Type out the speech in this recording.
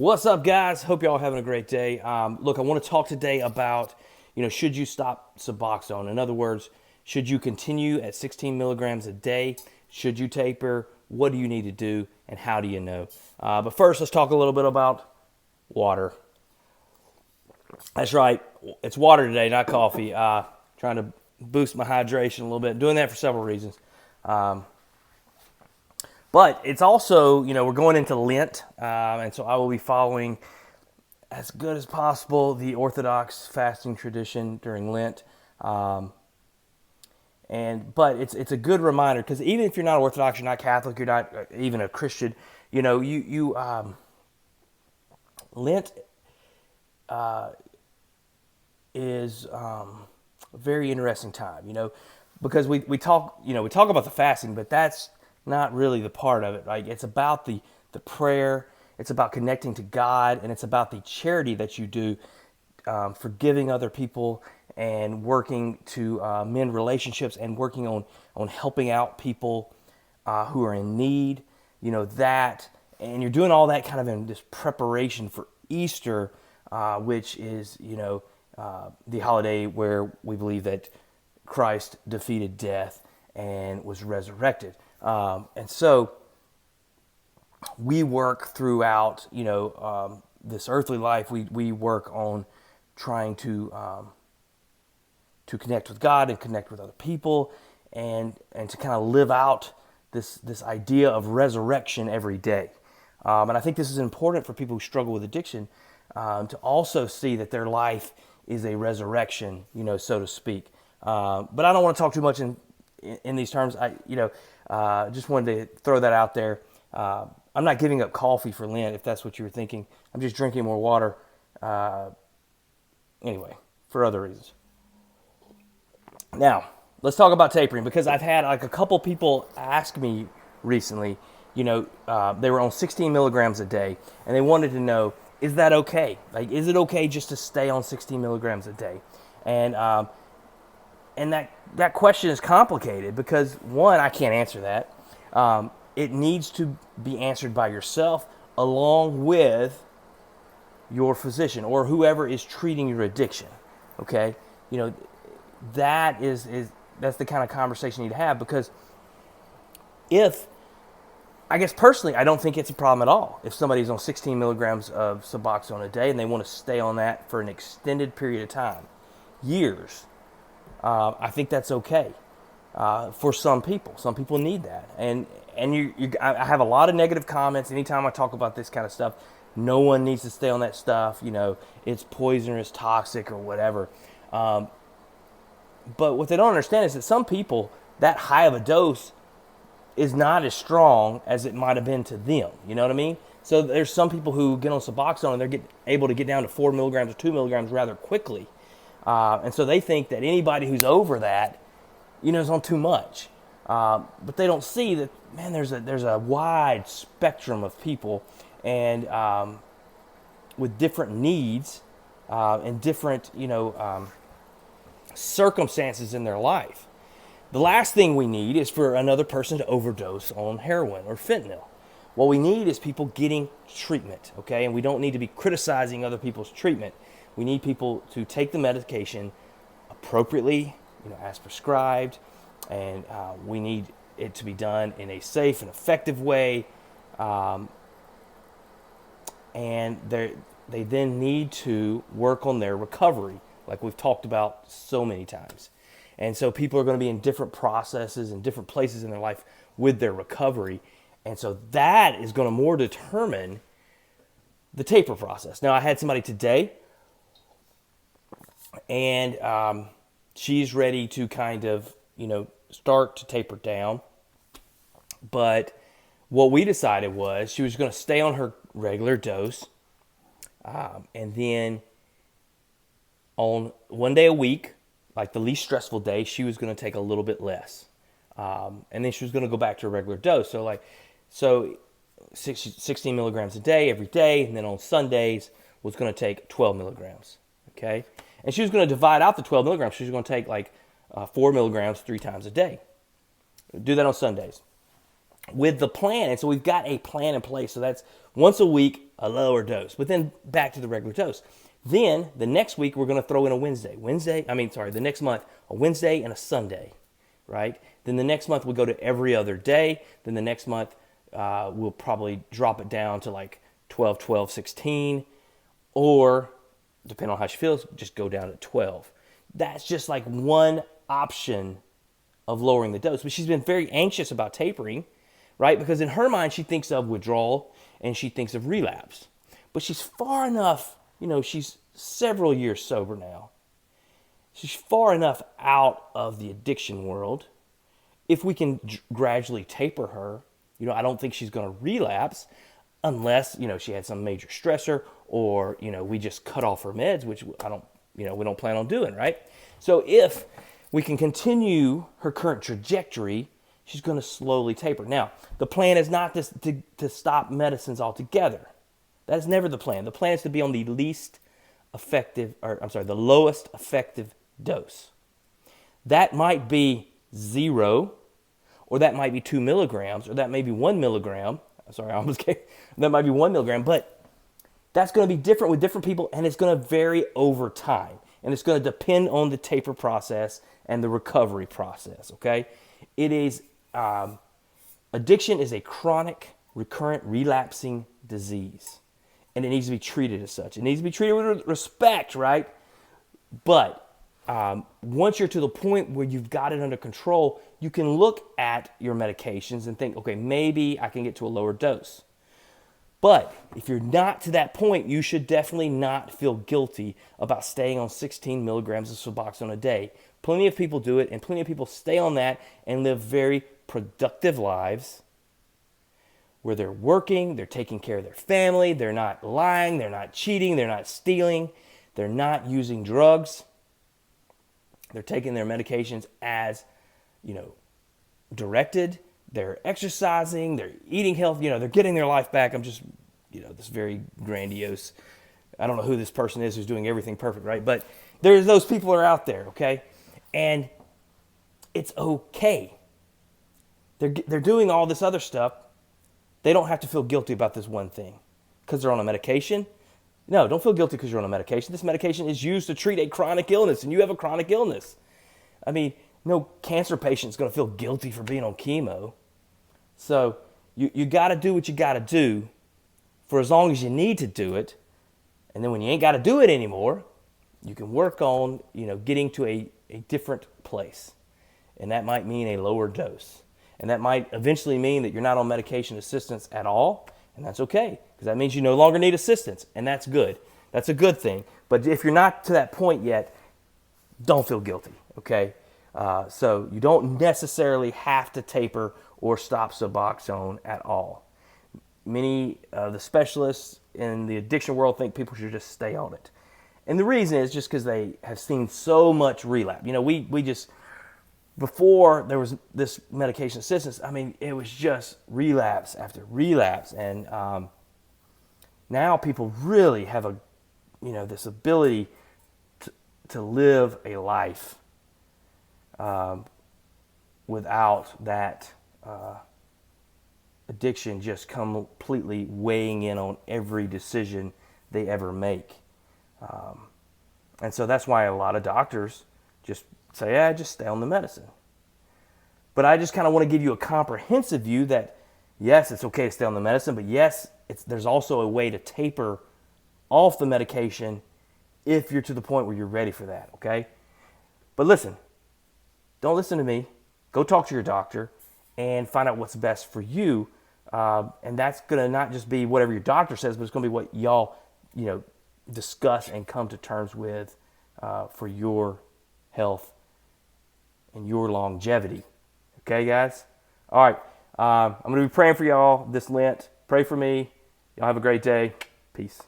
What's up, guys? Hope y'all are having a great day. Look, I want to talk today about, should you stop Suboxone? In other words, should you continue at 16 milligrams a day? Should you taper? What do you need to do, and how do you know? But first, let's talk a little bit about water. That's right, it's water today, not coffee. Trying to boost my hydration a little bit. Doing that for several reasons. But it's also, we're going into Lent, and so I will be following as good as possible the Orthodox fasting tradition during Lent. But it's a good reminder, because even if you're not Orthodox, you're not Catholic, you're not even a Christian, Lent is a very interesting time, because we talk about the fasting, but that's not really the part of it. Like, it's about the prayer, it's about connecting to God, and it's about the charity that you do, forgiving other people and working to mend relationships and working on helping out people who are in need, and you're doing all that kind of in this preparation for Easter, which is, the holiday where we believe that Christ defeated death and was resurrected. And so we work throughout, this earthly life. We work on trying to connect with God and connect with other people, and to kind of live out this idea of resurrection every day. And I think this is important for people who struggle with addiction, to also see that their life is a resurrection, so to speak. But I don't want to talk too much in these terms. Just wanted to throw that out there. I'm not giving up coffee for Lent, if that's what you were thinking. I'm just drinking more water. Anyway, for other reasons. Now, let's talk about tapering, because I've had a couple people ask me recently, they were on 16 milligrams a day, and they wanted to know, is that okay? Like, is it okay just to stay on 16 milligrams a day? And that question is complicated, because one, I can't answer that. It needs to be answered by yourself along with your physician or whoever is treating your addiction. Okay, that's the kind of conversation you need to have, because I guess personally, I don't think it's a problem at all if somebody's on 16 milligrams of Suboxone a day and they want to stay on that for an extended period of time, years. I think that's okay for some people. Some people need that, and I have a lot of negative comments anytime I talk about this kind of stuff. No one needs to stay on that stuff. It's poisonous, toxic, or whatever. But what they don't understand is that some people, that high of a dose is not as strong as it might have been to them. You know what I mean? So there's some people who get on Suboxone and they're able to get down to 4 milligrams or 2 milligrams rather quickly. And so they think that anybody who's over that, is on too much. But they don't see that, man, there's a wide spectrum of people, and with different needs and different, circumstances in their life. The last thing we need is for another person to overdose on heroin or fentanyl. What we need is people getting treatment, okay? And we don't need to be criticizing other people's treatment. We need people to take the medication appropriately, as prescribed, and we need it to be done in a safe and effective way. And they then need to work on their recovery, like we've talked about so many times. And so people are going to be in different processes and different places in their life with their recovery. And so that is going to more determine the taper process. Now, I had somebody today, and she's ready to kind of, start to taper down. But what we decided was she was going to stay on her regular dose, and then on one day a week, like the least stressful day, she was going to take a little bit less. And then she was going to go back to her regular dose. So 16 milligrams a day every day, and then on Sundays was going to take 12 milligrams, okay? And she was going to divide out the 12 milligrams. She was going to take 4 milligrams 3 times a day. Do that on Sundays with the plan. And so we've got a plan in place. So that's once a week, a lower dose, but then back to the regular dose. Then the next week we're going to throw in a the next month, a Wednesday and a Sunday, right? Then the next month we'll go to every other day. Then the next month we'll probably drop it down to like 12, 12, 16, or depending on how she feels, just go down to 12. That's just like one option of lowering the dose. But she's been very anxious about tapering, right? Because in her mind, she thinks of withdrawal and she thinks of relapse. But she's far enough, she's several years sober now. She's far enough out of the addiction world. If we can gradually taper her, I don't think she's going to relapse unless, she had some major stressor or, we just cut off her meds, which we don't plan on doing, right? So if we can continue her current trajectory, she's going to slowly taper. Now, the plan is not to stop medicines altogether. That is never the plan. The plan is to be on the the lowest effective dose. That might be 0, or that might be 2 milligrams, or that may be 1 milligram. Sorry, I almost came. That might be 1 milligram, but that's going to be different with different people, and it's going to vary over time. And it's going to depend on the taper process and the recovery process, okay? It is, addiction is a chronic, recurrent, relapsing disease. And it needs to be treated as such. It needs to be treated with respect, right? But once you're to the point where you've got it under control, you can look at your medications and think, okay, maybe I can get to a lower dose. But if you're not to that point, you should definitely not feel guilty about staying on 16 milligrams of Suboxone a day. Plenty of people do it, and plenty of people stay on that and live very productive lives where they're working, they're taking care of their family, they're not lying, they're not cheating, they're not stealing, they're not using drugs. They're taking their medications as, directed. They're exercising, they're eating healthy, they're getting their life back. I'm just, this very grandiose, I don't know who this person is who's doing everything perfect, right? But there's those people are out there, okay? And it's okay. They're doing all this other stuff. They don't have to feel guilty about this one thing because they're on a medication. No, don't feel guilty because you're on a medication. This medication is used to treat a chronic illness, and you have a chronic illness. I mean, no cancer patient's going to feel guilty for being on chemo. So you got to do what you got to do for as long as you need to do it. And then when you ain't got to do it anymore, you can work on, getting to a different place. And that might mean a lower dose. And that might eventually mean that you're not on medication assistance at all. And that's okay, because that means you no longer need assistance. And that's good. That's a good thing. But if you're not to that point yet, don't feel guilty, okay? So you don't necessarily have to taper or stop Suboxone at all. Many of the specialists in the addiction world think people should just stay on it. And the reason is just because they have seen so much relapse. We just, before there was this medication assistance, it was just relapse after relapse. And now people really have this ability to live a life without that addiction just completely weighing in on every decision they ever make. And so that's why a lot of doctors just say, just stay on the medicine. But I just kind of want to give you a comprehensive view that, yes, it's okay to stay on the medicine, but yes, there's also a way to taper off the medication if you're to the point where you're ready for that, okay? But listen, don't listen to me. Go talk to your doctor and find out what's best for you. And that's going to not just be whatever your doctor says, but it's going to be what y'all, discuss and come to terms with for your health and your longevity. Okay, guys? All right. I'm going to be praying for y'all this Lent. Pray for me. Y'all have a great day. Peace.